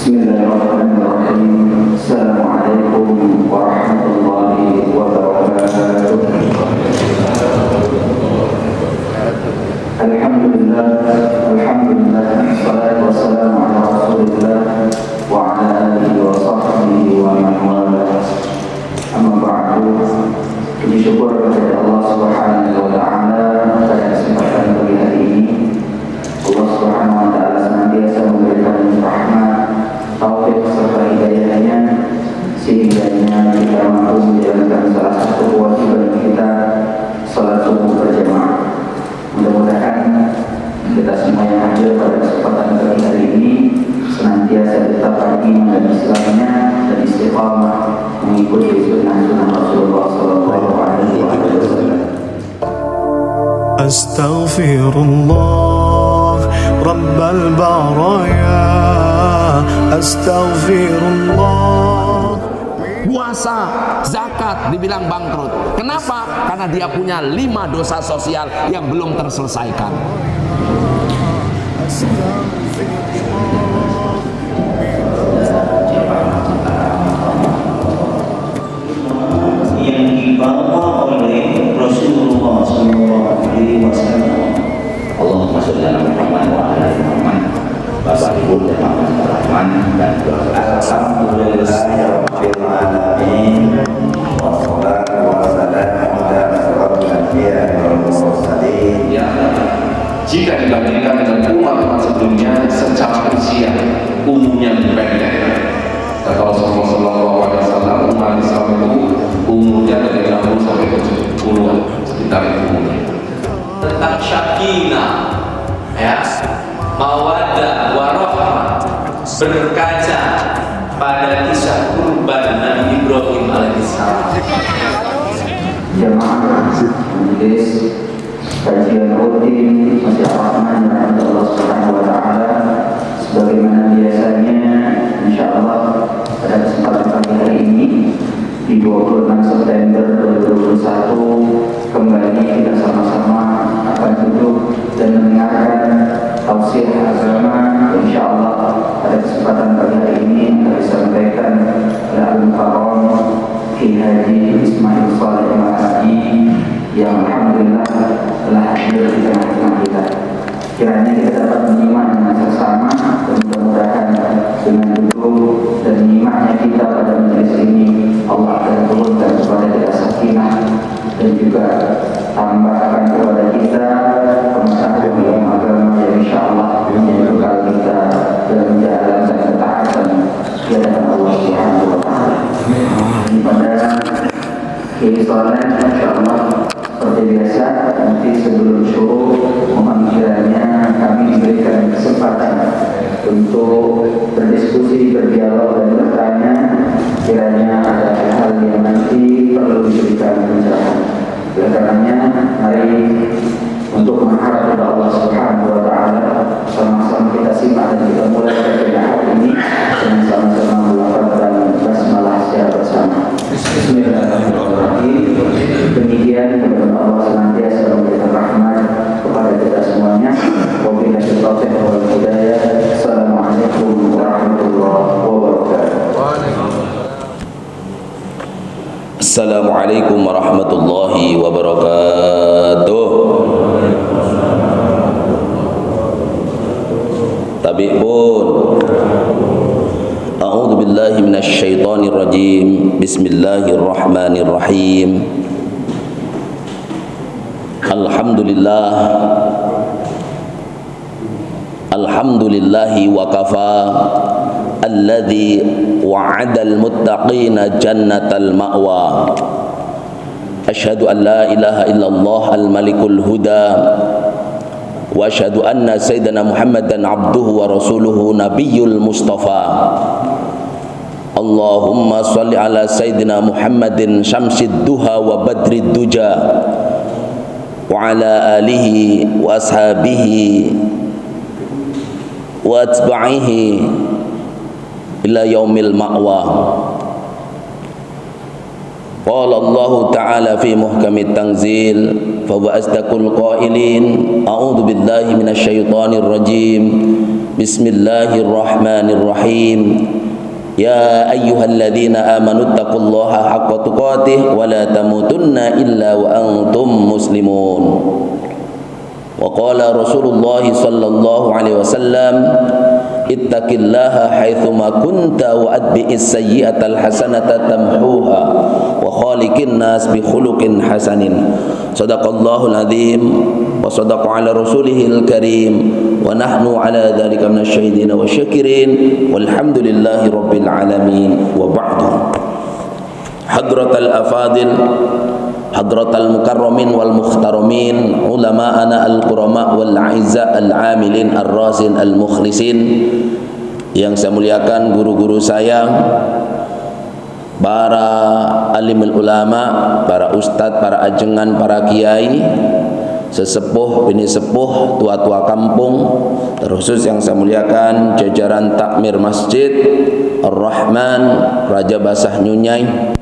Bismillahirrahmanirrahim. Assalamualaikum warahmatullahi wabarakatuh. Alhamdulillah, wassalatu wassalamu ala Rasulillah wa ala alihi wa sahbihi wa man wala. Amma ba'du. Puji syukur kepada Allah Subhanahu wa taala pada kesempatan pagi hari ini. Allah Subhanahu wa taala senantiasa memberikan rahmat, taufik serta hidayahnya sehingga kita mampu menjalankan salah satu kewajiban kita, salat subuh berjamaah. Mudah-mudahan kita semua yang hadir pada kesempatan pagi hari ini senantiasa tetap iman dan Islamnya dan istiqamah mengikuti sunnah Rasulullah SAW. Astaghfirullah Rabbal baraya, astaghfirullah. Puasa, zakat dibilang bangkrut. Kenapa? Karena dia punya 5 dosa sosial yang belum terselesaikan. Yang dibawa oleh Rasulullah SAW. Allahumma sholli ala Muhammad wa ala ali Muhammad. Bapak Ibu jemaah rahman dan doa. Alhamdulillahirabbil alamin. Wassalatu wassalamu ala asyrofil anbiya'i wal mursalin. Jika dibandingkan dengan umat-umat sebelumnya secara usia umumnya lebih pendek. Kata Rasulullah SAW, umat Islam itu umurnya dari 60 sampai 70-an, sekitar itu umurnya. Tentang syakinah, ya, mawaddah warahmah, berkaca pada kisah kurban Nabi Ibrahim alaihissalam. Jemaah majelis kajian rutin Masjid Ar-Rahman dan Allah Subhanahu wa taala, sebagaimana biasanya insyaallah pada kesempatan pagi hari ini di 26 September 2021 kembali kita sama-sama akan duduk dan mendengarkan tausiah agama. Insyaallah pada kesempatan pagi hari ini akan disampaikan oleh Al-Mukarram Ki Haji Ismail Saleh Mahadi yang alhamdulillah telah hadir di tengah-tengah kita. Kiranya kita dapat menyimak dengan seksama dan mudah-mudahan dengan duduk dan menyimaknya kita pada majelis ini Allah akan turunkan kepada kita sakinah dan juga tambahkan kepada kita pengetahuan ilmu agama yang insyaallah menjadikan kita dalam jalan dan ketaatan di hadapan Allah Subhanahu wa taala. Pada Kiai Saleh insyaallah seperti biasa nanti sebelum syuruh mohon kiranya kami diberikan kesempatan untuk berdiskusi, berdialog dan bertanya. Kiranya ada hal yang nanti perlu diberikan pencerahan. Oleh karenanya mari untuk mengharap kepada Allah Subhanahu wa taala sama-sama kita simak dan kita mulai pada hari ini dengan sama-sama melafazkan basmalah secara bersama. Bismillahirrahmanirrahim. Demikian kepada Allah senantiasa memberikan rahmat kepada kita semuanya. Wabillahi taufiq wal hidayah. Assalamualaikum warahmatullahi wabarakatuh. Assalamualaikum warahmatullahi wabarakatuh. Tabi pun. A'udzu billahi minasy syaithanir rajim. Bismillahirrahmanirrahim. Alhamdulillah. Alhamdulillahi wa kafa. Alladzi wa'adal muttaqina jannatal ma'wa. Asyhadu an la ilaha illallah al-malikul huda wa asyhadu anna sayyidina Muhammadan abduhu wa rasuluhu nabiyyul mustafa. Allahumma shalli ala sayyidina Muhammadin syamsid duha wa badrid duja wa ala alihi wa ashabihi wa atba'ihi ila yaumil ma'wa. Qala Allah Ta'ala fi muhkamit tanzil fa huwa asdaqul qailin. A'udzu billahi minasy syaithanir rajim. Bismillahirrahmanirrahim. Ya ayyuhalladzina amanu taqullaha haqqa tuqatih wa la tamutunna illa wa antum muslimun. Wa qala Rasulullah sallallahu alaihi wasallam, ittaqillaha haitsuma kunta wa atbi'is sayyi'atal hasanata tamhuha wa khaliqin nas bi khuluqin hasanin. Shadaqallahul azim wa sadaqa ala rasulihil karim wa nahnu ala dzalika minasyahidin wa syakirin walhamdulillahi rabbil alamin. Wa ba'du. Hadratal afadil, hadratal mukarramin wal mukhtaramin, ulama'ana al-qurama wal a'izza al-amilin ar-rasin al-mukhlisin, yang saya muliakan guru-guru saya, para alimul ulama, para ustadz, para ajengan, para kiai, sesepuh, bini sepuh, tua-tua kampung, terkhusus yang saya muliakan jajaran takmir Masjid Ar-Rahman Raja Basah Nyunyai,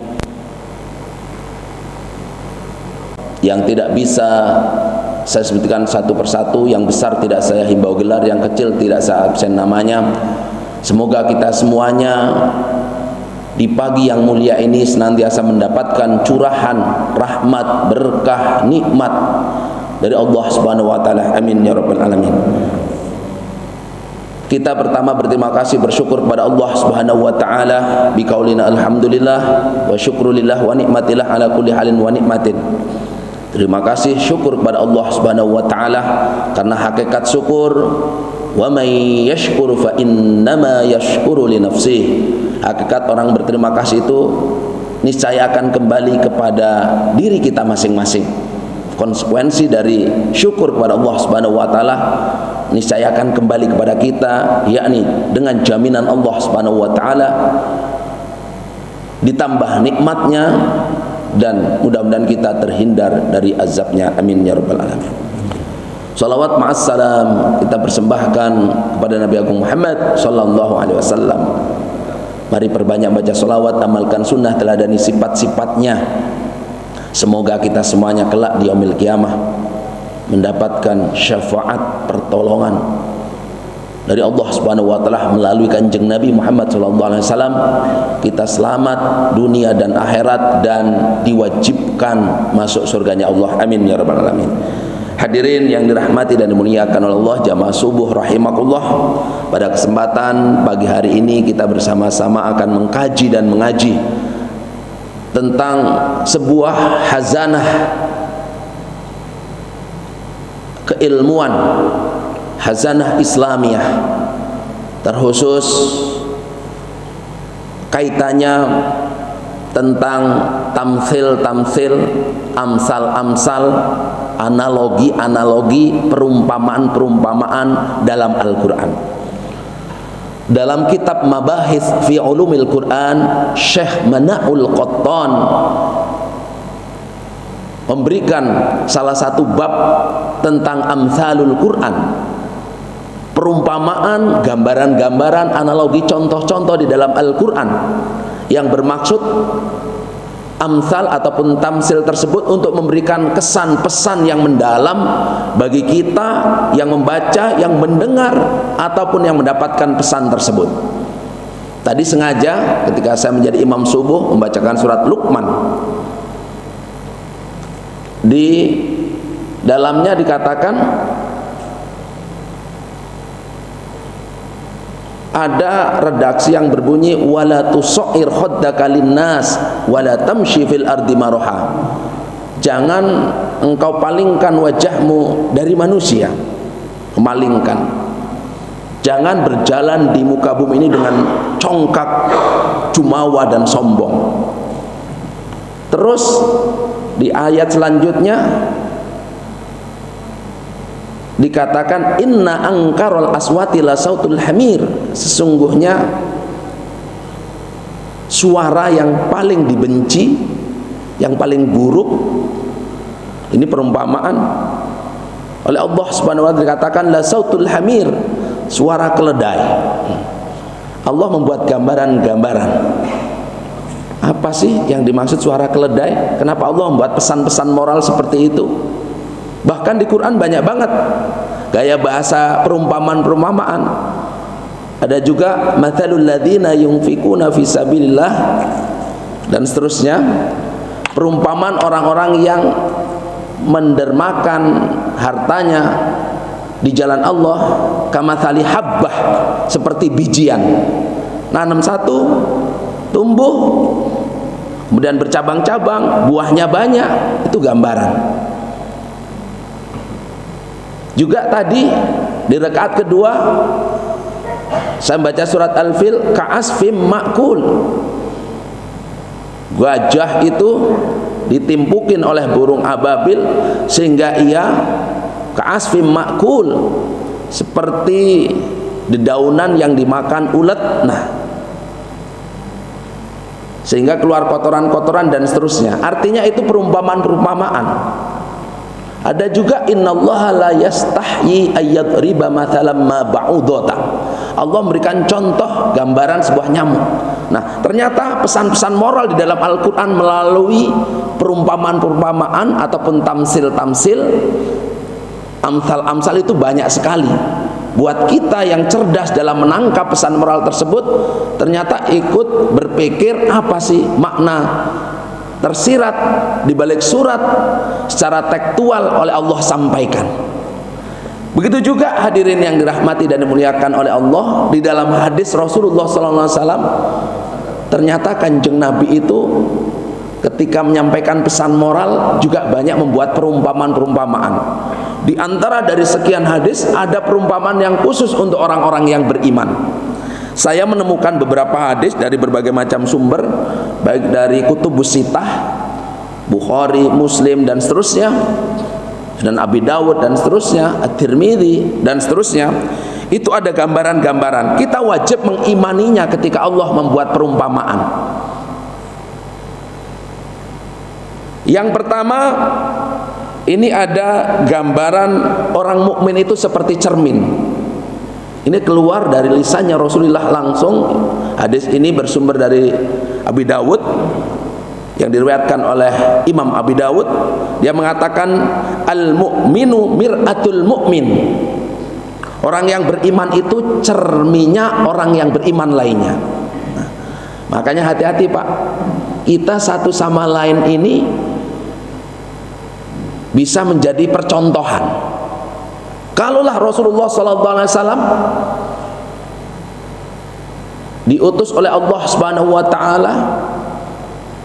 yang tidak bisa saya sebutkan satu persatu, yang besar tidak saya himbau gelar, yang kecil tidak saya absen namanya. Semoga kita semuanya di pagi yang mulia ini senantiasa mendapatkan curahan rahmat, berkah, nikmat dari Allah Subhanahu wa taala. Amin ya rabbal alamin. Kita pertama berterima kasih, bersyukur kepada Allah Subhanahu wa taala biqaulina alhamdulillah wa syukrulillah wa nikmatillah ala kulli halin wa nikmatin. Terima kasih, syukur kepada Allah Subhanahu wa taala, karena hakikat syukur, wa may yashkur fa innama yashkuru li nafsihi. Hakikat orang berterima kasih itu niscaya akan kembali kepada diri kita masing-masing. Konsekuensi dari syukur kepada Allah Subhanahu wa taala niscaya akan kembali kepada kita, yakni dengan jaminan Allah Subhanahu wa taala ditambah nikmatnya, dan mudah-mudahan kita terhindar dari azabnya. Amin ya rabbal alamin. Salawat ma'assalam kita persembahkan kepada Nabi Agung Muhammad sallallahu alaihi wasallam. Mari perbanyak baca salawat, amalkan sunnah, teladani sifat-sifatnya. Semoga kita semuanya kelak di yaumil qiyamah mendapatkan syafaat, pertolongan dari Allah Subhanahu wa taala melalui Kanjeng Nabi Muhammad sallallahu alaihi wasallam. Kita selamat dunia dan akhirat dan diwajibkan masuk surganya Allah. Amin ya rabbal alamin. Hadirin yang dirahmati dan dimuliakan oleh Allah, jamaah subuh rahimakumullah. Pada kesempatan pagi hari ini kita bersama-sama akan mengkaji dan mengaji tentang sebuah hazanah keilmuan, hazanah Islamiyah, terkhusus kaitannya tentang tamsil-tamsil, amsal-amsal, analogi-analogi, perumpamaan-perumpamaan dalam Al-Quran. Dalam kitab Mabahith fi Ulumil Quran, Syekh Mana'ul Qattan memberikan salah satu bab tentang amsalul Quran, perumpamaan, gambaran-gambaran, analogi, contoh-contoh di dalam Al-Quran yang bermaksud amsal ataupun tamsil tersebut untuk memberikan kesan pesan yang mendalam bagi kita yang membaca, yang mendengar, ataupun yang mendapatkan pesan tersebut. Tadi sengaja ketika saya menjadi imam subuh membacakan surat Luqman, di dalamnya dikatakan ada redaksi yang berbunyi wala tusair khaddaka linnas wala tamshi fil ardi maraha. Jangan engkau palingkan wajahmu dari manusia, memalingkan. Jangan berjalan di muka bumi ini dengan congkak, jumawa dan sombong. Terus di ayat selanjutnya dikatakan inna angkarul aswati la sautul hamir. Sesungguhnya suara yang paling dibenci, yang paling buruk, ini perumpamaan oleh Allah Subhanahu wa taala, dikatakan la sautul hamir, suara keledai. Allah membuat gambaran-gambaran. Apa sih yang dimaksud suara keledai? Kenapa Allah membuat pesan-pesan moral seperti itu? Bahkan di Quran banyak banget gaya bahasa perumpamaan-perumpamaan. Ada juga mathalul ladzina yunfikuna fi sabilillah dan seterusnya. Perumpamaan orang-orang yang mendermakan hartanya di jalan Allah, kamathali habbah, seperti bijian. Nanam satu, tumbuh, kemudian bercabang-cabang, buahnya banyak. Itu gambaran. Juga tadi di rakaat kedua saya baca surat Al-Fil, ka'asfim ma'kul. Gajah itu ditimpukin oleh burung ababil sehingga ia ka'asfim ma'kul, seperti dedaunan yang dimakan ulet. Nah, sehingga keluar kotoran-kotoran dan seterusnya. Artinya itu perumpamaan-perumpamaan. Ada juga innallaha la yastahyi ayyadriba mathalam ma ba'udata. Allah memberikan contoh gambaran sebuah nyamuk. Nah, ternyata pesan-pesan moral di dalam Al-Qur'an melalui perumpamaan-perumpamaan ataupun tamsil-tamsil, amsal-amsal itu banyak sekali. Buat kita yang cerdas dalam menangkap pesan moral tersebut, ternyata ikut berpikir apa sih makna tersirat di balik surat secara tekstual oleh Allah sampaikan. Begitu juga hadirin yang dirahmati dan dimuliakan oleh Allah, di dalam hadis Rasulullah SAW, ternyata Kanjeng Nabi itu ketika menyampaikan pesan moral juga banyak membuat perumpamaan-perumpamaan. Di antara dari sekian hadis ada perumpamaan yang khusus untuk orang-orang yang beriman. Saya menemukan beberapa hadis dari berbagai macam sumber, baik dari Kutubus Sittah, Bukhari, Muslim dan seterusnya, dan Abi Dawud dan seterusnya, At-Tirmidzi dan seterusnya. Itu ada gambaran-gambaran. Kita wajib mengimaninya ketika Allah membuat perumpamaan. Yang pertama, ini ada gambaran orang mukmin itu seperti cermin. Ini keluar dari lisannya Rasulullah langsung. Hadis ini bersumber dari Abi Dawud, yang diriwayatkan oleh Imam Abi Dawud. Dia mengatakan al-mu'minu mir'atul mu'min. Orang yang beriman itu cerminnya orang yang beriman lainnya. Nah, makanya hati-hati Pak, kita satu sama lain ini bisa menjadi percontohan. Kalaulah Rasulullah SAW diutus oleh Allah Subhanahu wa Ta'ala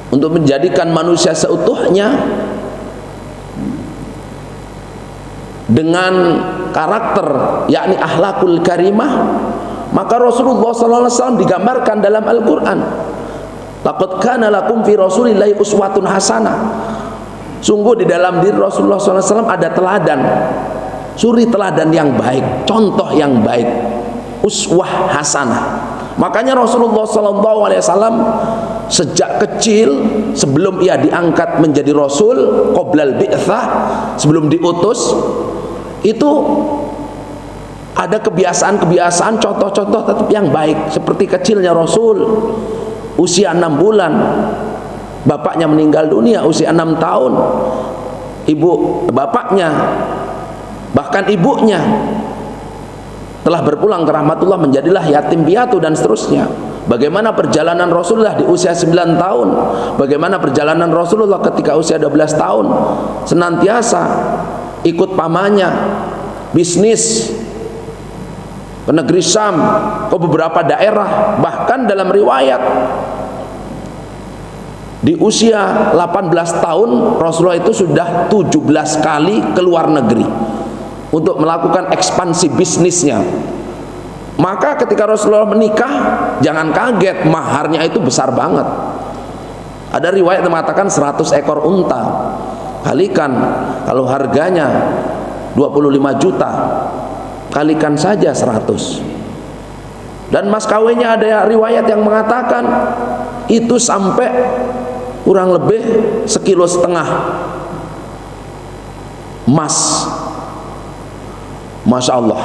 untuk menjadikan manusia seutuhnya dengan karakter yakni akhlakul karimah, maka Rasulullah SAW digambarkan dalam Al-Quran, laqad kana lakum fi rasulillahi uswatun hasanah. Sungguh di dalam diri Rasulullah SAW ada teladan, suri teladan yang baik, contoh yang baik, uswah hasanah. Makanya Rasulullah SAW sejak kecil, sebelum ia diangkat menjadi Rasul, qoblal bi'tsah, sebelum diutus, itu ada kebiasaan-kebiasaan, contoh-contoh tetap yang baik. Seperti kecilnya Rasul, usia 6 bulan, bapaknya meninggal dunia usia 6 tahun, bapaknya bahkan ibunya telah berpulang ke rahmatullah, menjadilah yatim piatu dan seterusnya. Bagaimana perjalanan Rasulullah di usia 9 tahun, bagaimana perjalanan Rasulullah ketika usia 12 tahun, senantiasa ikut pamannya bisnis ke negeri Syam, ke beberapa daerah. Bahkan dalam riwayat di usia 18 tahun Rasulullah itu sudah 17 kali keluar negeri untuk melakukan ekspansi bisnisnya. Maka ketika Rasulullah menikah, jangan kaget, maharnya itu besar banget. Ada riwayat yang mengatakan 100 ekor unta. Kalikan, kalau harganya 25 juta, kalikan saja 100. Dan mas kawinnya ada riwayat yang mengatakan itu sampai kurang lebih 1,5 kilo emas. Masya Allah.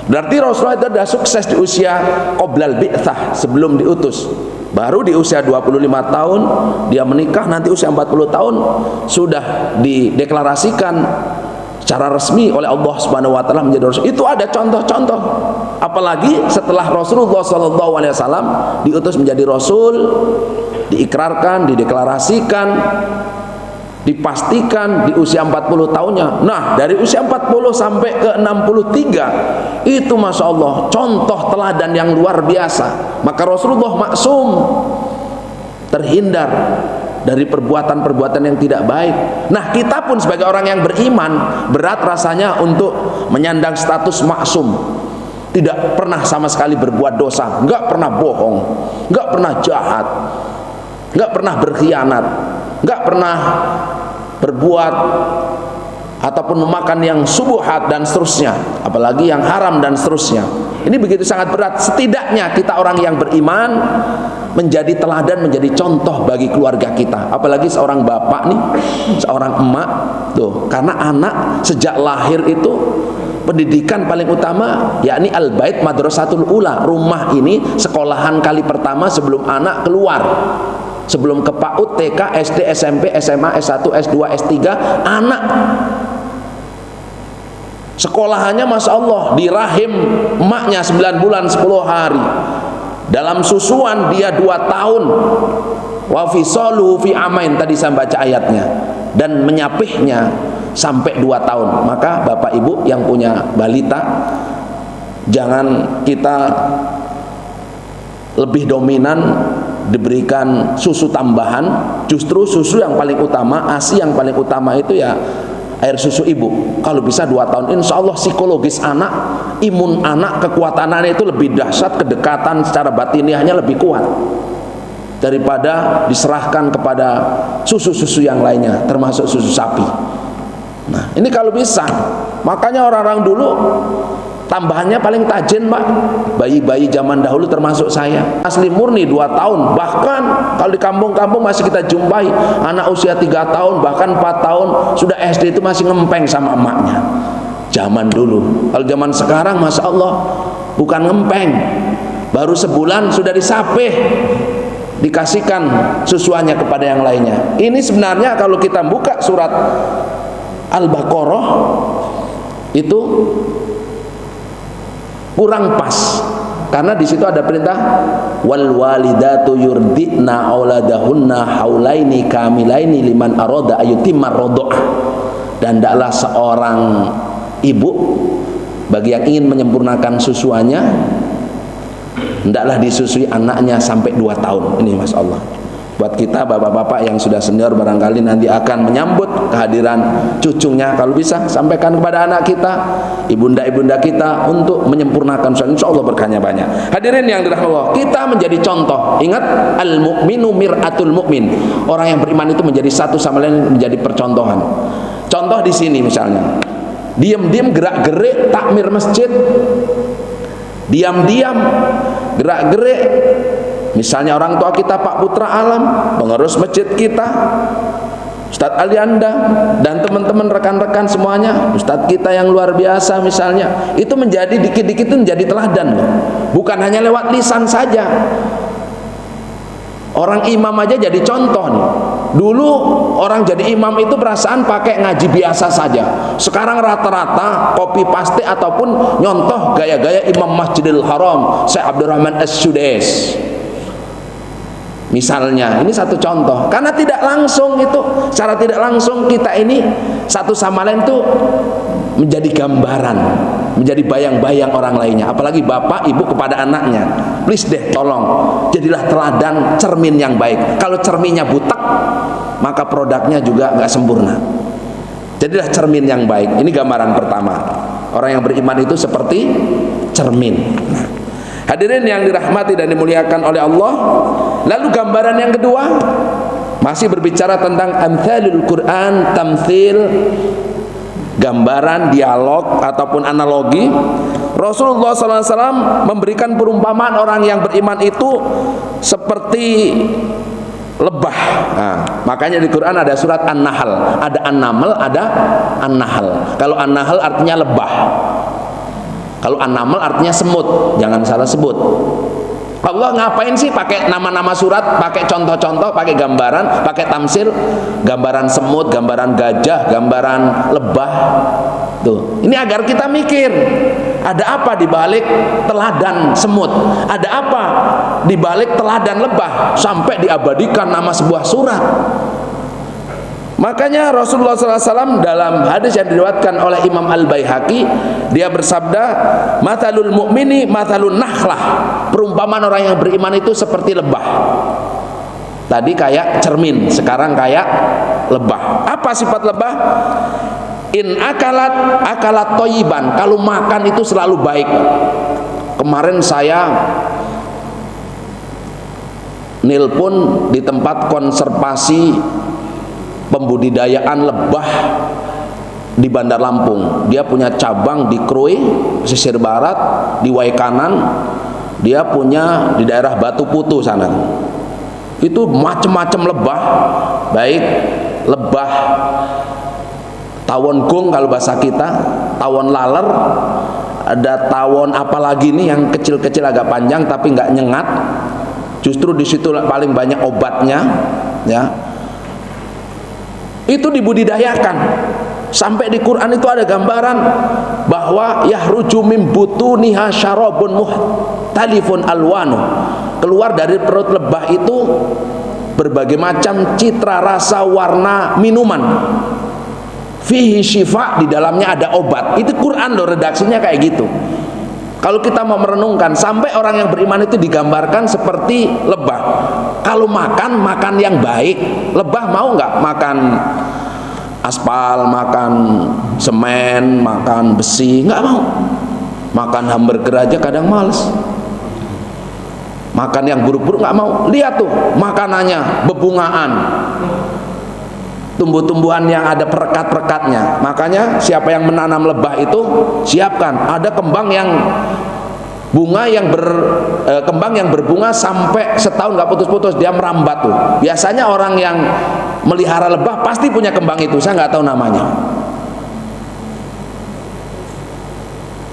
Berarti Rasulullah itu sudah sukses di usia qoblal bi'tsah, sebelum diutus. Baru di usia 25 tahun dia menikah, nanti usia 40 tahun sudah dideklarasikan secara resmi oleh Allah Subhanahu wa taala menjadi rasul. Itu ada contoh-contoh. Apalagi setelah Rasulullah SAW diutus menjadi rasul, diikrarkan, dideklarasikan, dipastikan di usia 40 tahunnya. Nah, dari usia 40 sampai ke 63 itu Masya Allah contoh teladan yang luar biasa. Maka Rasulullah maksum, terhindar dari perbuatan-perbuatan yang tidak baik. Nah, kita pun sebagai orang yang beriman berat rasanya untuk menyandang status maksum, tidak pernah sama sekali berbuat dosa, nggak pernah bohong, nggak pernah jahat, nggak pernah berkhianat, nggak pernah berbuat ataupun memakan yang subuhat dan seterusnya, apalagi yang haram dan seterusnya. Ini begitu sangat berat. Setidaknya kita orang yang beriman menjadi teladan, menjadi contoh bagi keluarga kita. Apalagi seorang bapak nih, seorang emak tuh, karena anak sejak lahir itu pendidikan paling utama yakni al-bait madrasatul ula. Rumah ini sekolahan kali pertama sebelum anak keluar. Sebelum ke PAUD, TK, SD, SMP, SMA, S1, S2, S3, anak sekolahannya Masya Allah di rahim emaknya 9 bulan 10 hari. Dalam susuan dia 2 tahun. Wa fisaluhu fi amain, tadi saya baca ayatnya. Dan menyapihnya sampai 2 tahun. Maka Bapak Ibu yang punya balita, jangan kita lebih dominan diberikan susu tambahan. Justru susu yang paling utama, ASI yang paling utama itu ya air susu ibu. Kalau bisa 2 tahun, insya Allah psikologis anak, imun anak, kekuatan anak itu lebih dahsyat, kedekatan secara batiniahnya lebih kuat daripada diserahkan kepada susu-susu yang lainnya, termasuk susu sapi. Nah, ini kalau bisa. Makanya orang-orang dulu tambahannya paling tajin, Pak. Bayi-bayi zaman dahulu termasuk saya, asli murni 2 tahun. Bahkan kalau di kampung-kampung masih kita jumpai anak usia 3 tahun, bahkan 4 tahun sudah SD itu masih ngempeng sama emaknya. Zaman dulu. Kalau zaman sekarang Masya Allah bukan ngempeng, baru sebulan sudah disapih, dikasihkan susuannya kepada yang lainnya. Ini sebenarnya kalau kita buka surat Al-Baqarah itu kurang pas, karena di situ ada perintah wal walidatu yurdina auladahunna haulaini kamilaini liman arada ayutimar rodok. Dan hendaklah seorang ibu bagi yang ingin menyempurnakan susuannya, hendaklah disusui anaknya sampai 2 tahun. Ini Masya Allah. Buat kita bapak-bapak yang sudah senior barangkali nanti akan menyambut kehadiran cucunya, kalau bisa sampaikan kepada anak kita, ibunda-ibunda kita untuk menyempurnakan sunnah. Insya Allah berkahnya banyak. Hadirin yang dirahmati Allah, kita menjadi contoh. Ingat, al-mu'minu mir'atul mu'min. Orang yang beriman itu menjadi satu sama lain, menjadi percontohan. Contoh di sini misalnya, diam-diam gerak-gerik takmir masjid, diam-diam gerak-gerik. Misalnya orang tua kita Pak Putra Alam, pengurus masjid kita, Ustadz Alianda dan teman-teman rekan-rekan semuanya, Ustadz kita yang luar biasa misalnya, itu menjadi dikit-dikit itu menjadi teladan loh. Bukan hanya lewat lisan saja. Orang imam aja jadi contoh nih. Dulu orang jadi imam itu perasaan pakai ngaji biasa saja. Sekarang rata-rata copy paste ataupun nyontoh gaya-gaya Imam Masjidil Haram Syekh Abdurrahman As-Sudais. Misalnya, ini satu contoh. Karena tidak langsung itu, secara tidak langsung kita ini satu sama lain tuh menjadi gambaran, menjadi bayang-bayang orang lainnya. Apalagi bapak ibu kepada anaknya. Please deh, tolong jadilah teladan, cermin yang baik. Kalau cerminnya butek, maka produknya juga nggak sempurna. Jadilah cermin yang baik. Ini gambaran pertama. Orang yang beriman itu seperti cermin. Nah, hadirin yang dirahmati dan dimuliakan oleh Allah. Lalu gambaran yang kedua masih berbicara tentang amthalul Quran, tamthil, gambaran, dialog ataupun analogi. Rasulullah SAW memberikan perumpamaan orang yang beriman itu seperti lebah. Nah, makanya di Quran ada surat An-Nahl, ada An-Naml, ada An-Nahl. Kalau An-Nahl artinya lebah, kalau An-Naml artinya semut, jangan salah sebut. Allah ngapain sih pakai nama-nama surat, pakai contoh-contoh, pakai gambaran, pakai tamsil, gambaran semut, gambaran gajah, gambaran lebah. Tuh, ini agar kita mikir, ada apa di balik teladan semut? Ada apa di balik teladan lebah sampai diabadikan nama sebuah surat? Makanya Rasulullah SAW dalam hadis yang diriwayatkan oleh Imam Al-Baihaqi, dia bersabda, "Mathalul mu'mini mathalun nakhlah." Perumpamaan orang yang beriman itu seperti lebah. Tadi kayak cermin, sekarang kayak lebah. Apa sifat lebah? In akalat toyiban. Kalau makan itu selalu baik. Kemarin saya nilpun di tempat konservasi pembudidayaan lebah di Bandar Lampung. Dia punya cabang di Krui, pesisir barat, di Waikanan. Dia punya di daerah Batu Putu sana. Itu macam-macam lebah, baik lebah tawon gong kalau bahasa kita, tawon laler, ada tawon apa lagi nih yang kecil-kecil agak panjang tapi nggak nyengat. Justru di situ paling banyak obatnya, ya. Itu dibudidayakan. Sampai di Quran itu ada gambaran bahwa yahruju mim butuniha syarabun muhtalifun alwanu. Keluar dari perut lebah itu berbagai macam citra rasa warna minuman. Fihi syifa, di dalamnya ada obat. Itu Quran loh, redaksinya kayak gitu. Kalau kita mau merenungkan, sampai orang yang beriman itu digambarkan seperti lebah. Kalau makan, makan yang baik. Lebah mau nggak makan aspal, makan semen, makan besi? Nggak mau. Makan hamburger aja kadang males. Makan yang buruk-buruk nggak mau. Lihat tuh makanannya, bebungaan, tumbuh-tumbuhan yang ada perekat-perekatnya. Makanya siapa yang menanam lebah itu siapkan, ada kembang yang bunga yang kembang yang berbunga sampai setahun nggak putus-putus, dia merambat tuh. Biasanya orang yang melihara lebah pasti punya kembang itu, saya nggak tahu namanya.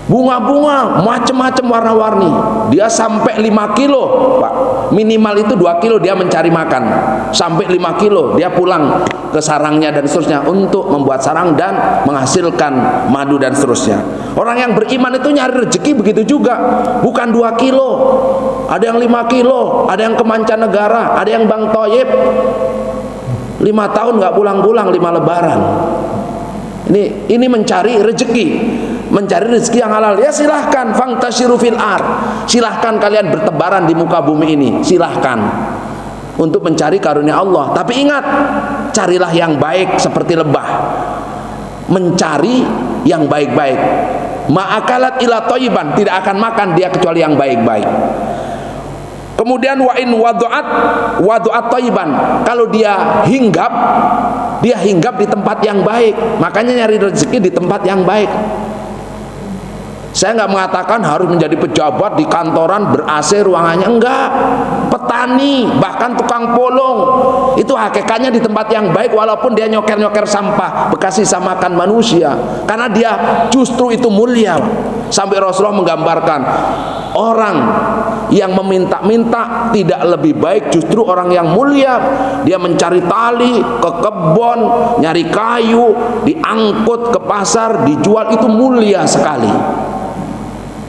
Bunga-bunga macam-macam warna-warni, dia sampai 5 kilo Pak, minimal itu 2 kilo dia mencari makan, sampai 5 kilo dia pulang ke sarangnya dan seterusnya untuk membuat sarang dan menghasilkan madu dan seterusnya. Orang yang beriman itu nyari rezeki begitu juga, bukan 2 kilo, ada yang 5 kilo, ada yang ke mancanegara, ada yang Bang Toyib 5 tahun nggak pulang-pulang, 5 lebaran. Ini mencari rezeki, mencari rezeki yang halal. Ya silahkan, fangtashiru fil ard, silahkan kalian bertebaran di muka bumi ini, silahkan untuk mencari karunia Allah. Tapi ingat, carilah yang baik seperti lebah, mencari yang baik-baik. Ma'akalat ila toyiban, tidak akan makan dia kecuali yang baik-baik. Kemudian wa'in wadu'at toyiban, kalau dia hinggap di tempat yang baik. Makanya nyari rezeki di tempat yang baik. Saya nggak mengatakan harus menjadi pejabat di kantoran ber-AC ruangannya, enggak. Petani, bahkan tukang polong, itu hakikatnya di tempat yang baik, walaupun dia nyoker-nyoker sampah bekas sisa makan manusia, karena dia justru itu mulia. Sampai Rasulullah menggambarkan orang yang meminta-minta tidak lebih baik, justru orang yang mulia. Dia mencari tali ke kebun, nyari kayu, diangkut ke pasar, dijual, itu mulia sekali.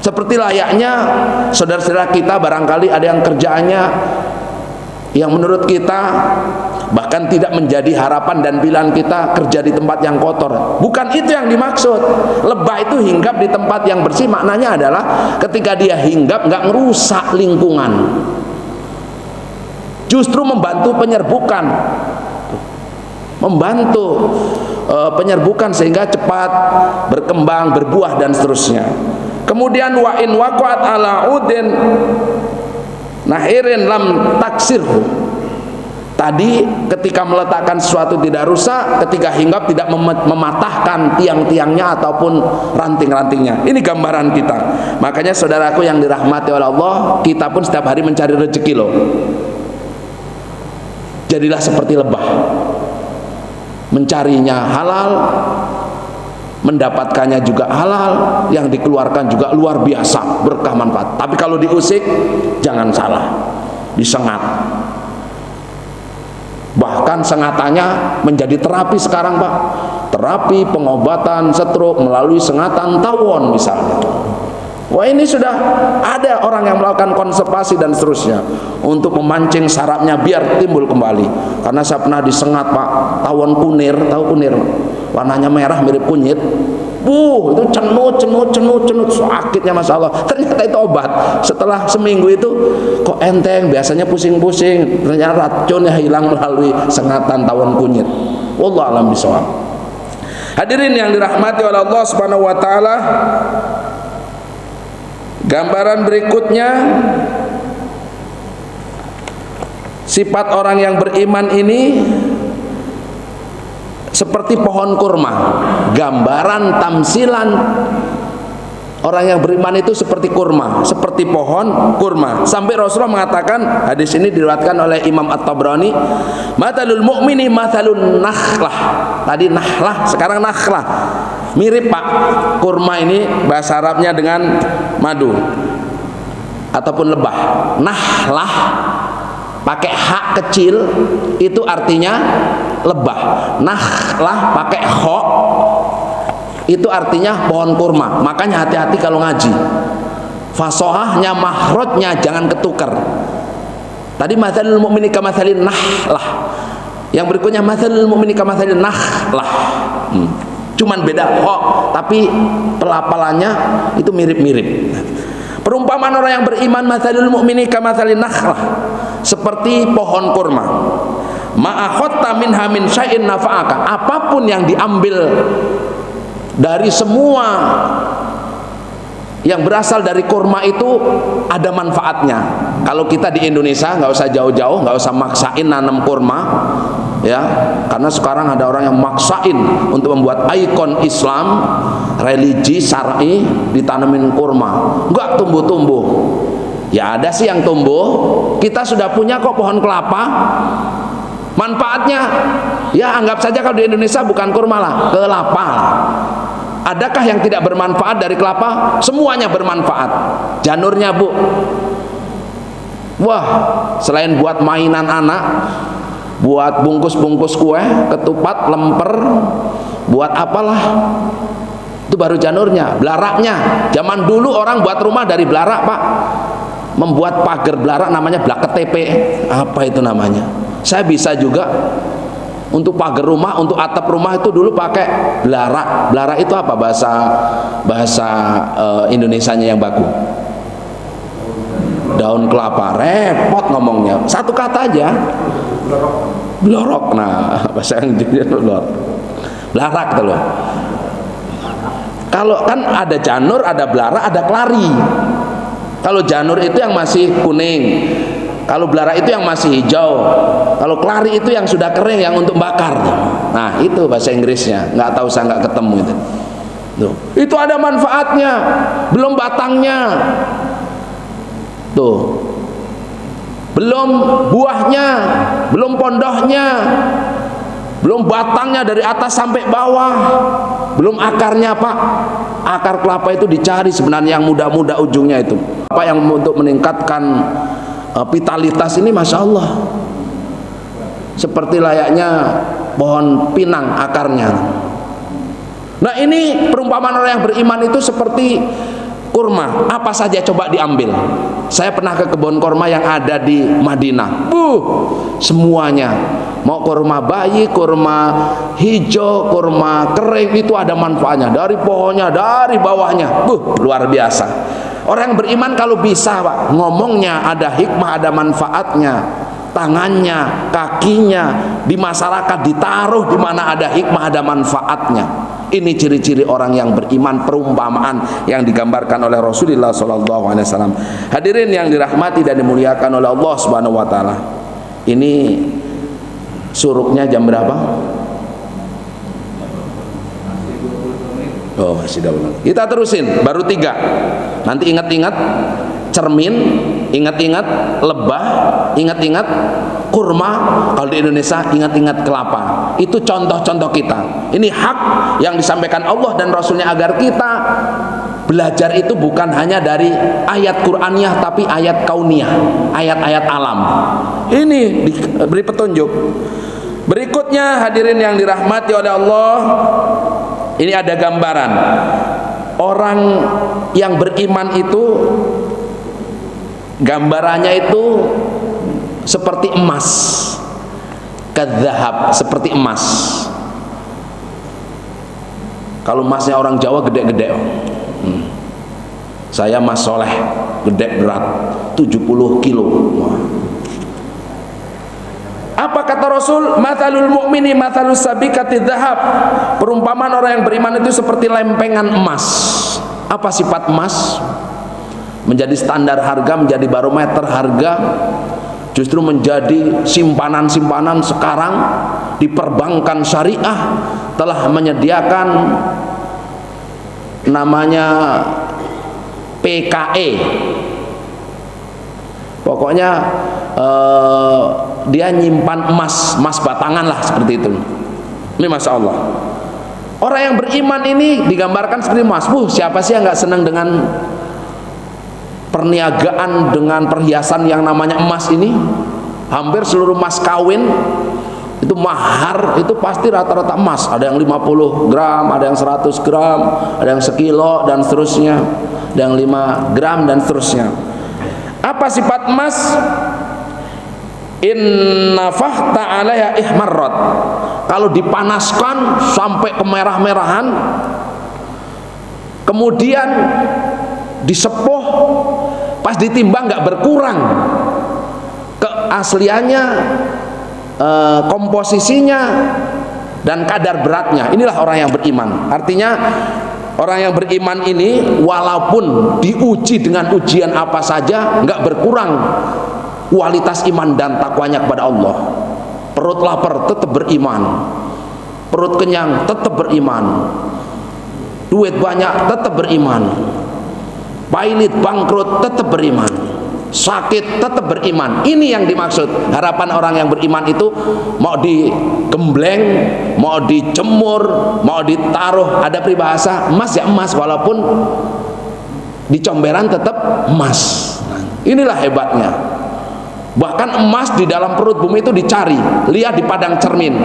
Seperti layaknya saudara-saudara kita, barangkali ada yang kerjaannya yang menurut kita bahkan tidak menjadi harapan dan pilihan kita, kerja di tempat yang kotor. Bukan itu yang dimaksud. Lebah itu hinggap di tempat yang bersih, maknanya adalah ketika dia hinggap nggak ngerusak lingkungan, justru membantu penyerbukan, sehingga cepat berkembang, berbuah dan seterusnya. Kemudian wa in waqa'at ala udin nahirin lam taksirhu. Tadi ketika meletakkan sesuatu tidak rusak, ketika hinggap tidak mematahkan tiang-tiangnya ataupun ranting-rantingnya. Ini gambaran kita. Makanya saudaraku yang dirahmati oleh Allah, kita pun setiap hari mencari rezeki loh. Jadilah seperti lebah, mencarinya halal, mendapatkannya juga halal, yang dikeluarkan juga luar biasa berkah manfaat. Tapi kalau diusik jangan salah, disengat. Bahkan sengatannya menjadi terapi sekarang, Pak. Terapi pengobatan stroke melalui sengatan tawon misalnya. Wah, ini sudah ada orang yang melakukan konservasi dan seterusnya untuk memancing sarafnya biar timbul kembali. Karena saya pernah disengat, Pak, tawon kunir, tahu kunir? Warnanya merah mirip kunyit. Itu cenut, sakitnya Masya Allah. Ternyata itu obat. Setelah seminggu itu kok enteng, biasanya pusing-pusing, ternyata racunnya hilang melalui sengatan tawon kunyit. Wallahu a'lam bishawab. Hadirin yang dirahmati oleh Allah Subhanahu wa taala, gambaran berikutnya, sifat orang yang beriman ini seperti pohon kurma. Gambaran tamsilan orang yang beriman itu seperti kurma, seperti pohon kurma. Sampai Rasulullah mengatakan, hadis ini diriwayatkan oleh Imam At-Tabrani, mathalul mu'mini mathalun nakhlah. Tadi nahlah, sekarang nakhlah. Mirip, Pak, kurma ini bahasa Arabnya dengan madu ataupun lebah. Nahlah pakai hak kecil itu artinya lebah. Nahlah pakai kho itu artinya pohon kurma. Makanya hati-hati kalau ngaji, fasohahnya, mahrotnya jangan ketukar. Tadi mathalul mu'mini kamathalin nahlah, yang berikutnya mathalul mu'mini kamathalin nakhlah. Cuman beda kok, tapi pelafalannya itu mirip-mirip. Perumpamaan orang yang beriman, mathalul mu'mini kamathalin nakhlah, seperti pohon kurma. Ma'akhotta minha min syai'in nafa'aka, apapun yang diambil dari semua yang berasal dari kurma itu ada manfaatnya. Kalau kita di Indonesia nggak usah jauh-jauh, nggak usah maksain nanam kurma, ya, karena sekarang ada orang yang maksain untuk membuat ikon Islam, religi syar'i, ditanamin kurma, nggak tumbuh-tumbuh. Ya ada sih yang tumbuh. Kita sudah punya kok pohon kelapa. Manfaatnya, ya anggap saja kalau di Indonesia bukan kurma lah, kelapa lah. Adakah yang tidak bermanfaat dari kelapa? Semuanya bermanfaat. Janurnya, Bu, wah, selain buat mainan anak, buat bungkus-bungkus kue, ketupat, lemper, buat apalah, itu baru janurnya. Belaraknya, zaman dulu orang buat rumah dari belarak, Pak. Membuat pagar belarak namanya blak KTP. Apa itu namanya? Saya bisa juga untuk pagar rumah, untuk atap rumah itu dulu pakai belarak. Belarak itu apa bahasa Indonesianya yang baku? Daun kelapa. Repot ngomongnya. Satu kata aja. Blorok. Nah, bahasa Inggrisnya blorok. Belarak itu loh. Kalau kan ada janur, ada belarak, ada kelari. Kalau janur itu yang masih kuning, kalau belarak itu yang masih hijau, kalau kelari itu yang sudah kering, yang untuk bakar. Nah itu bahasa Inggrisnya, nggak tahu, saya nggak ketemu itu. Tuh, itu ada manfaatnya, belum batangnya, tuh, belum buahnya, belum pondohnya, belum batangnya dari atas sampai bawah, belum akarnya, Pak. Akar kelapa itu dicari sebenarnya yang muda-muda ujungnya itu. Apa yang untuk meningkatkan vitalitas ini, Masya Allah, seperti layaknya pohon pinang akarnya. Nah ini perumpamaan orang yang beriman itu seperti kurma. Apa saja coba diambil. Saya pernah ke kebun kurma yang ada di Madinah. Semuanya, mau kurma bayi, kurma hijau, kurma kering, itu ada manfaatnya. Dari pohonnya, dari bawahnya, luar biasa. Orang yang beriman kalau bisa, Pak, ngomongnya ada hikmah, ada manfaatnya. Tangannya, kakinya di masyarakat ditaruh di mana ada hikmah, ada manfaatnya. Ini ciri-ciri orang yang beriman, perumpamaan yang digambarkan oleh Rasulullah SAW. Hadirin yang dirahmati dan dimuliakan oleh Allah Subhanahu Wa Taala. Ini suruknya jam berapa? Oh, masih 20 menit. Kita terusin, baru 3. Nanti ingat-ingat cermin, ingat-ingat lebah, ingat-ingat kurma, kalau di Indonesia ingat-ingat kelapa. Itu contoh-contoh kita. Ini hak yang disampaikan Allah dan Rasulnya agar kita belajar itu bukan hanya dari ayat Qur'aniyah tapi ayat kauniyah, ayat-ayat alam. Ini diberi petunjuk. Berikutnya hadirin yang dirahmati oleh Allah, ini ada gambaran orang yang beriman itu, gambarannya itu seperti emas, kadzahab, seperti emas. Kalau emasnya orang Jawa gede-gede. Saya Mas Soleh, gede berat 70 kilo. Apa kata Rasul? Mathalul mu'mini mathalus sabikati dzahab. Perumpamaan orang yang beriman itu seperti lempengan emas. Apa sifat emas? Menjadi standar harga, menjadi barometer harga, justru menjadi simpanan-simpanan sekarang di perbankan syariah telah menyediakan namanya PKE. Pokoknya dia nyimpan emas batangan lah, seperti itu. Ini Masya Allah. Orang yang beriman ini digambarkan seperti emas. Siapa sih yang nggak senang dengan perniagaan, dengan perhiasan yang namanya emas ini? Hampir seluruh mas kawin itu mahar itu pasti rata-rata emas. Ada yang 50 gram, ada yang 100 gram, ada yang sekilo dan seterusnya, ada yang 5 gram dan seterusnya. Apa sifat emas? Inna fahta alaiha ihmarrat. Kalau dipanaskan sampai kemerah-merahan, kemudian disepuh, pas ditimbang nggak berkurang keasliannya, komposisinya dan kadar beratnya. Inilah orang yang beriman. Artinya orang yang beriman ini walaupun diuji dengan ujian apa saja nggak berkurang kualitas iman dan takwanya kepada Allah. Perut lapar tetap beriman, perut kenyang tetap beriman, duit banyak tetap beriman, pailit bangkrut tetap beriman, sakit tetap beriman. Ini yang dimaksud. Harapan orang yang beriman itu mau digembleng, mau dijemur, mau ditaruh, ada peribahasa emas ya emas, walaupun di comberan tetap emas. Inilah hebatnya. Bahkan emas di dalam perut bumi itu dicari. Lihat di padang cermin,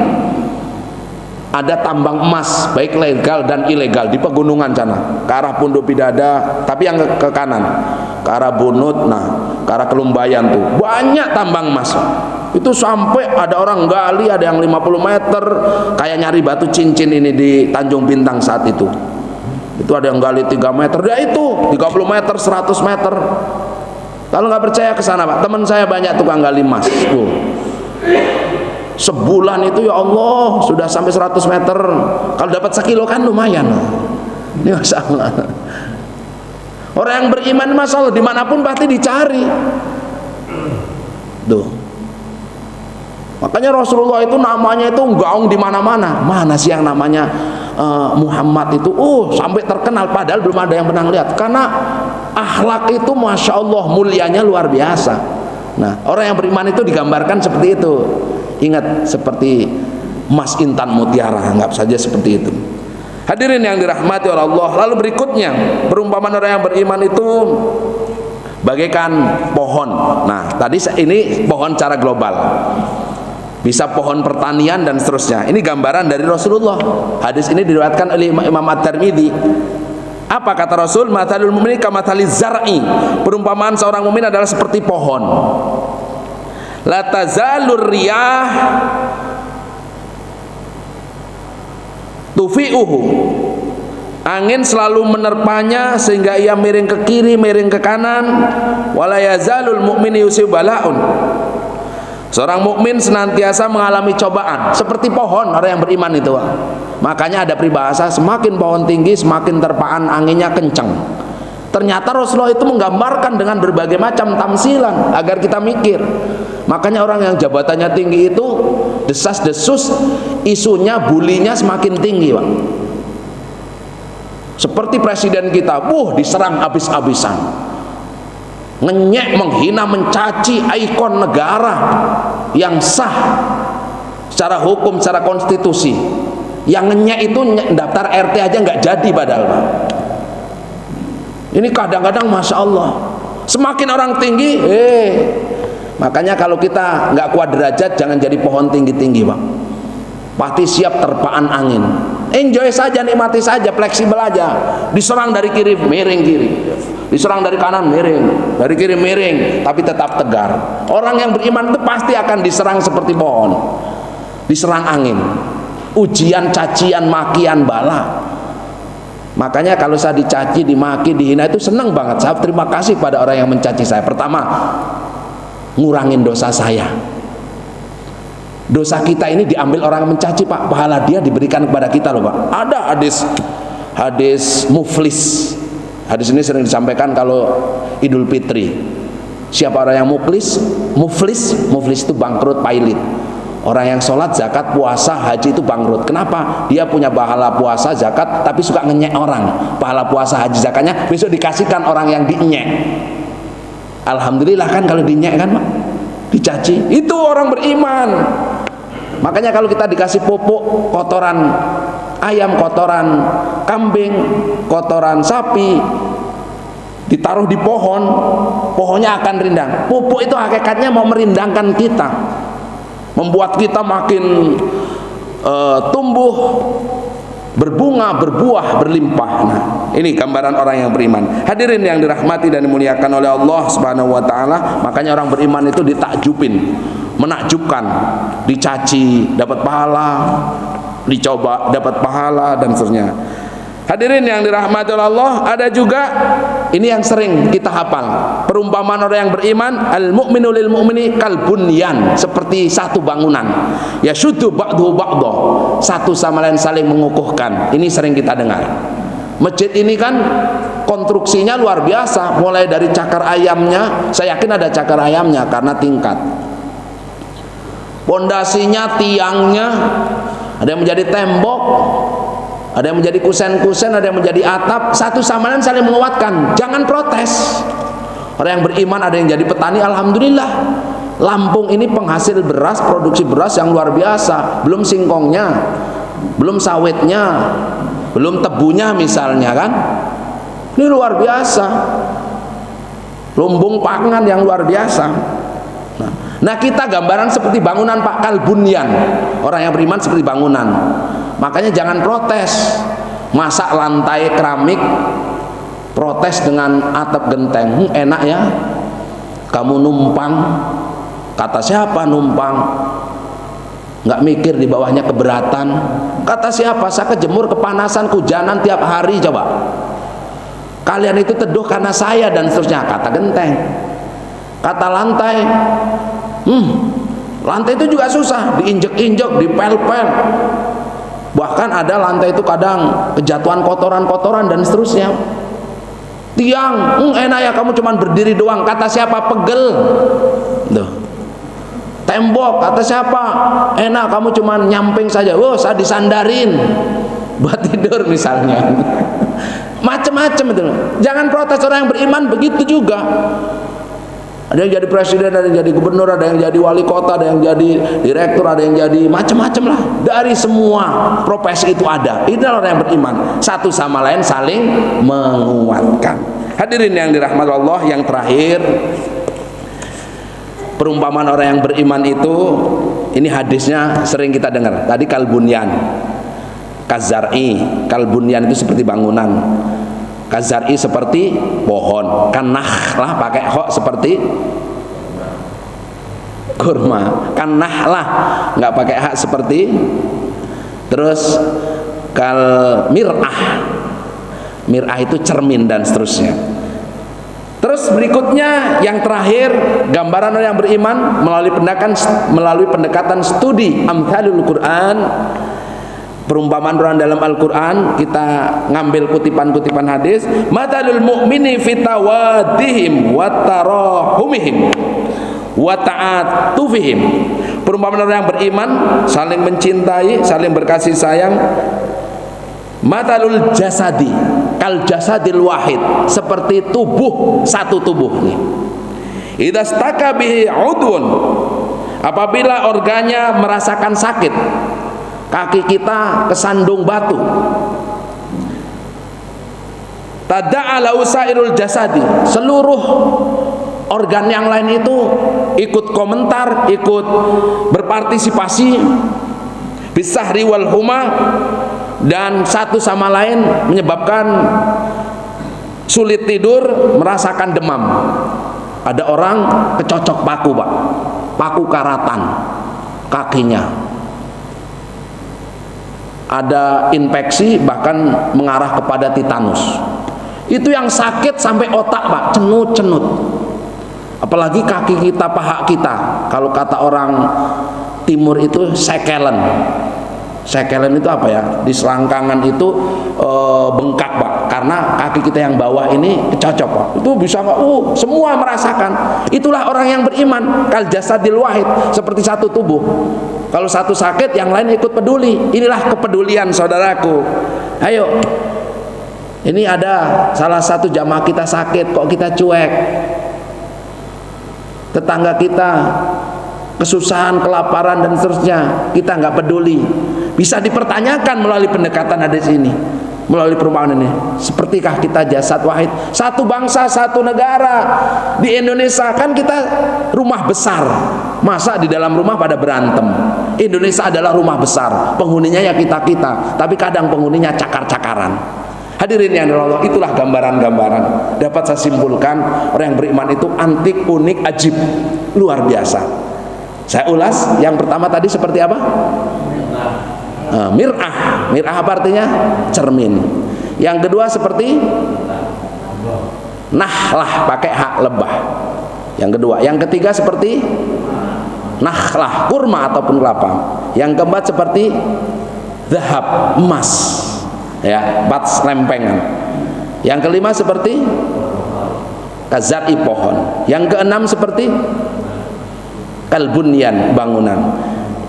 ada tambang emas baik legal dan ilegal di pegunungan sana, ke arah Pondok Bidada, tapi yang ke kanan, ke arah Bunut, ke arah Kelumbayan tuh banyak tambang emas. Itu sampai ada orang gali, ada yang 50 meter, kayak nyari batu cincin ini di Tanjung Bintang saat itu. Itu ada yang gali 3 meter, itu 30 meter, 100 meter. Kalau nggak percaya ke sana Pak, teman saya banyak tukang gali emas. Sebulan itu ya Allah sudah sampai 100 meter. Kalau dapat sekilo kan lumayan. Ini masalah. Orang yang beriman masalah dimanapun pasti dicari. Tuh. Makanya Rasulullah itu namanya itu gaung di mana-mana. Mana sih yang namanya Muhammad itu? Sampai terkenal padahal belum ada yang pernah lihat. Karena akhlak itu Masya Allah mulianya luar biasa. Nah, orang yang beriman itu digambarkan seperti itu. Ingat, seperti emas intan mutiara, anggap saja seperti itu. Hadirin yang dirahmati oleh Allah. Lalu berikutnya, perumpamaan orang yang beriman itu bagaikan pohon. Nah, tadi ini pohon secara global, bisa pohon pertanian dan seterusnya. Ini gambaran dari Rasulullah. Hadis ini diriwayatkan oleh Imam At-Tirmidzi. Apa kata Rasul? Mathalul mu'mini kamathaliz zar'i. Perumpamaan seorang mukmin adalah seperti pohon. La tazalur riyah tufi'uhu. Angin selalu menerpanya sehingga ia miring ke kiri, miring ke kanan. Wala yazalul mu'mini yusibu bala'un. Seorang mukmin senantiasa mengalami cobaan seperti pohon. Orang yang beriman itu, makanya ada peribahasa semakin pohon tinggi semakin terpaan anginnya kencang. Ternyata Rasulullah itu menggambarkan dengan berbagai macam tamsilan agar kita mikir. Makanya orang yang jabatannya tinggi itu desas-desus, isunya bulinya semakin tinggi Pak. Seperti presiden kita, diserang habis-habisan. ngenyek, menghina, mencaci ikon negara yang sah secara hukum, secara konstitusi. Yang ngenyek itu daftar RT aja nggak jadi padahal, Pak. Ini kadang-kadang Masya Allah, semakin orang tinggi, makanya kalau kita nggak kuat derajat, jangan jadi pohon tinggi-tinggi, Pak. Pasti siap terpaan angin. Enjoy saja, nikmati saja, fleksibel aja. Diserang dari kiri, miring kiri. Diserang dari kanan, miring. Dari kiri, miring. Tapi tetap tegar. Orang yang beriman itu pasti akan diserang seperti pohon. Diserang angin. Ujian, cacian, makian, bala. Makanya kalau saya dicaci, dimaki, dihina itu senang banget. Saya terima kasih pada orang yang mencaci saya. Pertama, ngurangin dosa saya. Dosa kita ini diambil orang yang mencaci, Pak. Pahala dia diberikan kepada kita loh, Pak. Ada hadis muflis. Hadis ini sering disampaikan kalau Idul Fitri. Siapa orang yang muflis? Muflis itu bangkrut, pailit. Orang yang sholat, zakat, puasa, haji itu bangkrut. Kenapa? Dia punya pahala puasa, zakat, tapi suka ngenyek orang. Pahala puasa, haji, zakatnya besok dikasihkan orang yang dinyek. Alhamdulillah kan kalau dinyek kan, Pak. Dicaci. Itu orang beriman. Makanya kalau kita dikasih pupuk, kotoran ayam, kotoran kambing, kotoran sapi, ditaruh di pohon, pohonnya akan rindang. Pupuk itu hakikatnya mau merindangkan kita, membuat kita makin tumbuh, berbunga, berbuah, berlimpah. Nah, ini gambaran orang yang beriman. Hadirin yang dirahmati dan dimuliakan oleh Allah Subhanahu wa taala, makanya orang beriman itu ditakjubin, menakjubkan, dicaci dapat pahala, dicoba dapat pahala, dan seterusnya. Hadirin yang dirahmati oleh Allah, ada juga ini yang sering kita hafal, perumpamaan orang yang beriman, al mu'minu lil mu'mini kal bunyan, seperti satu bangunan, ya syuddu ba'duhu ba'dha, satu sama lain saling mengukuhkan. Ini sering kita dengar. Masjid ini kan konstruksinya luar biasa, mulai dari cakar ayamnya, saya yakin ada cakar ayamnya karena tingkat, pondasinya, tiangnya, ada yang menjadi tembok, ada yang menjadi kusen-kusen, ada yang menjadi atap, satu sama lain saling menguatkan. Jangan protes. Orang yang beriman ada yang jadi petani, alhamdulillah. Lampung ini penghasil beras, produksi beras yang luar biasa. Belum singkongnya, belum sawitnya, belum tebunya misalnya kan. Ini luar biasa. Lumbung pangan yang luar biasa. Nah, kita gambaran seperti bangunan, Pak, kalbunyan. Orang yang beriman seperti bangunan. Makanya jangan protes. Masak lantai keramik, protes dengan atap genteng. Enak ya, kamu numpang. Kata siapa numpang? Nggak mikir di bawahnya keberatan. Kata siapa? Saya kejemur, kepanasan, kehujanan tiap hari. Coba kalian itu teduh karena saya, dan seterusnya. Kata genteng. Kata lantai, lantai itu juga susah, diinjek-injek, dipel-pel. Bahkan ada lantai itu kadang kejatuhan kotoran-kotoran dan seterusnya. Tiang, enak ya kamu cuman berdiri doang. Kata siapa? Pegel. Tuh. Tembok, kata siapa? Enak kamu cuman nyamping saja. Saya disandarin buat tidur misalnya. Macem-macem itu. Jangan protes, orang yang beriman begitu juga. Ada yang jadi presiden, ada yang jadi gubernur, ada yang jadi wali kota, ada yang jadi direktur, ada yang jadi macam-macam lah. Dari semua profesi itu ada. Inilah orang yang beriman, satu sama lain saling menguatkan. Hadirin yang dirahmati Allah, yang terakhir, perumpamaan orang yang beriman itu, ini hadisnya sering kita dengar. Tadi kalbunyan, kazar'i, kalbunyan itu seperti bangunan. Kazar'i seperti pohon, kanahlah pakai ho seperti kurma, kanahlah nggak pakai hak seperti. Terus kal mir'ah, mir'ah itu cermin dan seterusnya. Terus berikutnya yang terakhir, gambaran orang yang beriman melalui pendekatan studi amthalul Quran. Perumpamaan orang dalam Al-Quran, kita ngambil kutipan-kutipan hadis. Matalul mu'mini fitawadihim wa tarahumihim wa ta'atufihim. Perumpamaan orang yang beriman, saling mencintai, saling berkasih sayang. Matalul jasadi kal jasadil wahid, seperti tubuh, satu tubuh nih. Idza staka bihi udwun, apabila organnya merasakan sakit, kaki kita kesandung batu, tada'ala usairul jasadi, seluruh organ yang lain itu ikut komentar, ikut berpartisipasi, bisahri wal huma, dan satu sama lain menyebabkan sulit tidur, merasakan demam. Ada orang kecocok paku, Pak, paku karatan kakinya, ada infeksi bahkan mengarah kepada titanus. Itu yang sakit sampai otak, Pak, cenut-cenut. Apalagi kaki kita, paha kita, kalau kata orang timur itu sekelen. Sekelen itu apa ya? Di selangkangan itu bengkak, Pak, karena kaki kita yang bawah ini kecocok, Pak. Itu bisa nggak? Semua merasakan. Itulah orang yang beriman. Kal jasadil wahid, seperti satu tubuh. Kalau satu sakit, yang lain ikut peduli. Inilah kepedulian, saudaraku. Ayo, ini ada salah satu jamaah kita sakit, kok kita cuek? Tetangga kita kesusahan, kelaparan dan seterusnya, kita nggak peduli. Bisa dipertanyakan melalui pendekatan hadis ini, melalui perumpamaan ini. Sepertikah kita jasad wahid, satu bangsa, satu negara? Di Indonesia kan kita rumah besar, masa di dalam rumah pada berantem? Indonesia adalah rumah besar, penghuninya ya kita-kita, tapi kadang penghuninya cakar-cakaran. Hadirin yang dirahmati Allah, itulah gambaran-gambaran. Dapat saya simpulkan, orang yang beriman itu antik, unik, ajib, luar biasa. Saya ulas, yang pertama tadi seperti apa? Mir'ah. Mir'ah apa artinya? Cermin. Yang kedua seperti nahlah, pakai hak, lebah. Yang kedua. Yang ketiga seperti nakhlah, kurma ataupun kelapa. Yang keempat seperti zahab, emas, ya, bats, lempengan. Yang kelima seperti kazai, pohon. Yang keenam seperti kalbunyan, bangunan.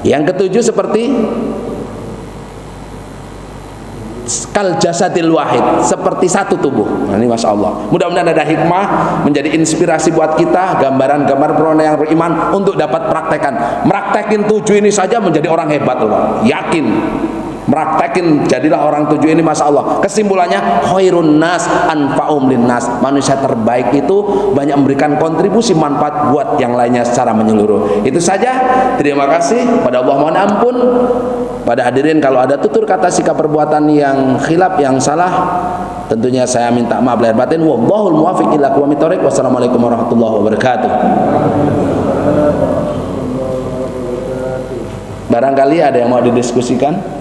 Yang ketujuh seperti kal jasadil wahid, seperti satu tubuh. Nah, ini masya Allah. Mudah-mudahan ada hikmah, menjadi inspirasi buat kita, gambaran-gambar orang yang beriman untuk dapat praktekan. Meraktekin 7 ini saja menjadi orang hebat, loh. Yakin. Meraktekin, jadilah orang 7 ini, masya Allah. Kesimpulannya, khairun nas anfa'um linnas, manusia terbaik itu banyak memberikan kontribusi manfaat buat yang lainnya secara menyeluruh. Itu saja. Terima kasih pada Allah, mohon ampun pada hadirin kalau ada tutur kata sikap perbuatan yang khilaf, yang salah, tentunya saya minta maaf lahir batin. Wallahul muwaffiq ila aqwamit thoriq. Wassalamualaikum warahmatullahi wabarakatuh. Barangkali ada yang mau didiskusikan.